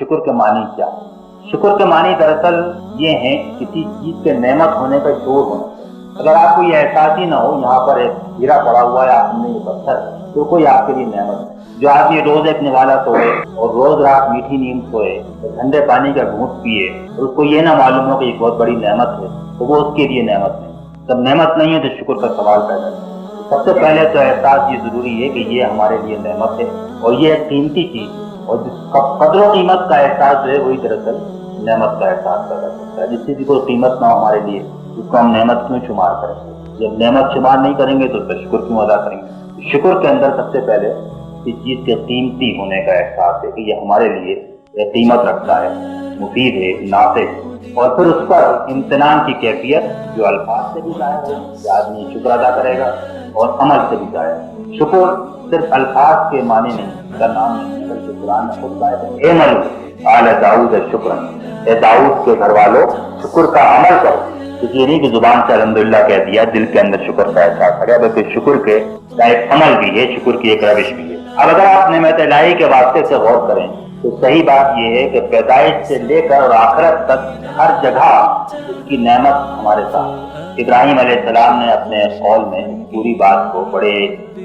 شکر کے معنی کیا ہے؟ شکر کے معنی دراصل یہ ہیں کسی چیز کے نعمت ہونے کا شعور ہونا۔ اگر آپ کو یہ احساس ہی نہ ہو یہاں پر ایک ہیرا پڑا ہوا ہے آپ نے یہ پتھر، تو کوئی آپ کے لیے نعمت ہے۔ جو آدمی روز ایک نوالا سوئے اور روز رات میٹھی نیند سوئے اور ٹھنڈے پانی کا گھونٹ پیے اور اس کو یہ نہ معلوم ہو کہ یہ بہت بڑی نعمت ہے، تو وہ اس کے لیے نعمت نہیں۔ جب نعمت نہیں ہے تو شکر کا سوال پیدا ہے۔ سب سے پہلے تو احساس یہ ضروری ہے کہ یہ ہمارے لیے نعمت ہے اور یہ ایک قیمتی چیز ہے، اور جس قدر و قیمت کا احساس جو ہے وہی دراصل نعمت کا احساس پیدا کرتا ہے۔ جس چیز کی کوئی قیمت نہ ہو ہمارے لیے اس کو ہم نعمت کیوں شمار کریں؟ جب نعمت شمار نہیں کریں گے تو اس کا شکر کیوں ادا کریں گے؟ شکر کے اندر سب سے پہلے اس چیز کے قیمتی ہونے کا احساس ہے کہ یہ ہمارے لیے قیمت رکھتا ہے، مفید ہے، نافع ہے، اور پھر اس پر امتنان کی کیفیت جو الفاظ سے بھی ظاہر ہے کہ آدمی شکر ادا کرے گا اور عمل سے بھی ظاہر ہے۔ شکر صرف الفاظ کے معنی نہیں کا نام نہیں بلکہ قرآن میں خود ظاہر ہے، اے ملو آل داؤد شکرا، اے داؤد کے گھر والوں شکر کا عمل کرو۔ یہ نہیں کہ زبان سے الحمدللہ کہہ دیا دل کے اندر شکر کا احساس ہے، بلکہ شکر کے کا ایک عمل بھی ہے، شکر کی ایک روش بھی ہے۔ اب اگر آپ نعمت الہی کے واسطے سے غور کریں تو صحیح بات یہ ہے کہ پیدائش سے لے کر اور آخرت تک ہر جگہ اس کی نعمت ہمارے ساتھ۔ ابراہیم علیہ السلام نے اپنے قول میں پوری بات کو بڑے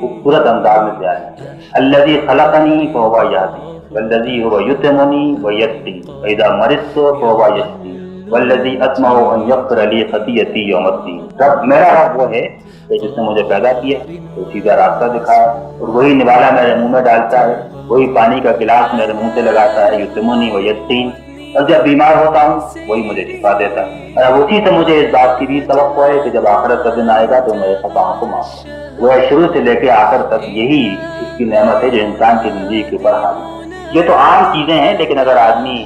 خوبصورت انداز میں بیان کیا۔ الذی خلقنی فہو یہدین والذی هو یطعمنی ویسقین واذا مرضت فہو یشفین والذی اطمع ان یغفر لی خطیئتی یوم الدین۔ رب میرا رب وہ ہے کہ جس نے مجھے پیدا کیا، تو سیدھا راستہ دکھایا، اور وہی نوالا میرے منہ میں ڈالتا ہے، وہی پانی کا گلاس میرے منہ سے لگاتا ہے، یطعمنی ویسقین، اور جب بیمار ہوتا ہوں وہی مجھے شفا دیتا ہے۔ اور اب اسی سے مجھے اس بات کی بھی توقع ہے کہ جب آخرت کا دن آئے گا تو میرے خطاؤں کو معاف کرے۔ وہ شروع سے لے کے آخر تک یہی اس کی نعمت ہے جو انسان کی زندگی کے اوپر حاوی ہے۔ یہ تو عام چیزیں ہیں، لیکن اگر آدمی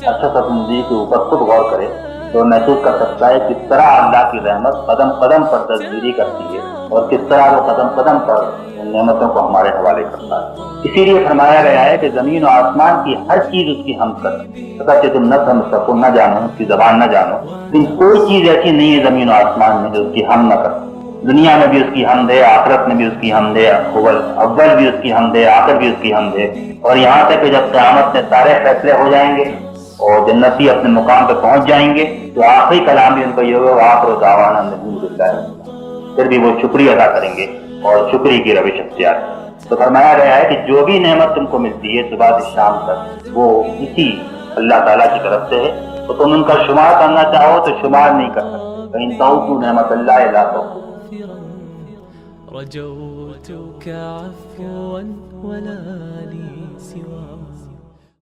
اچھا سا زندگی کے اوپر خود غور کرے تو محسوس کر سکتا ہے کس طرح اللہ کی رحمت قدم قدم پر تصدیری کرتی ہے اور کس طرح وہ قدم قدم پر نعمتوں کو ہمارے حوالے کرتا ہے۔ اسی لیے فرمایا گیا ہے کہ زمین و آسمان کی ہر چیز اس کی حمد کرتی ہے، اگرچہ تم نہ سمجھ سکو، نہ جانو، اس کی زبان نہ جانو، لیکن کوئی چیز ایسی نہیں ہے زمین و آسمان میں جو اس کی حمد نہ کرتی۔ دنیا میں بھی اس کی حمد ہے، آخرت میں بھی اس کی حمد ہے، اول بھی اس کی حمد ہے، آخر بھی اس کی حمد ہے، اور یہاں تک کہ جب قیامت میں سارے فیصلے ہو جائیں گے اور جنتی اپنے مقام پہ پہنچ جائیں گے تو آخری کلام بھی ان کا یہ ہوگا وآخر دعوانا ان الحمدللہ۔ پھر بھی وہ شکریہ ادا کریں گے اور شکریہ کی روش اختیار کریں۔ تو فرمایا گیا ہے کہ جو بھی نعمت تم کو ملتی ہے صبح سے شام تک وہ اسی اللہ تعالیٰ کی طرف سے ہے، تو تم ان کا شمار کرنا چاہو تو شمار نہیں کر سکتے۔ فإن تعدوا نعمت اللہ لا تحصوها۔ رجوتك عفوا ولا لي سواه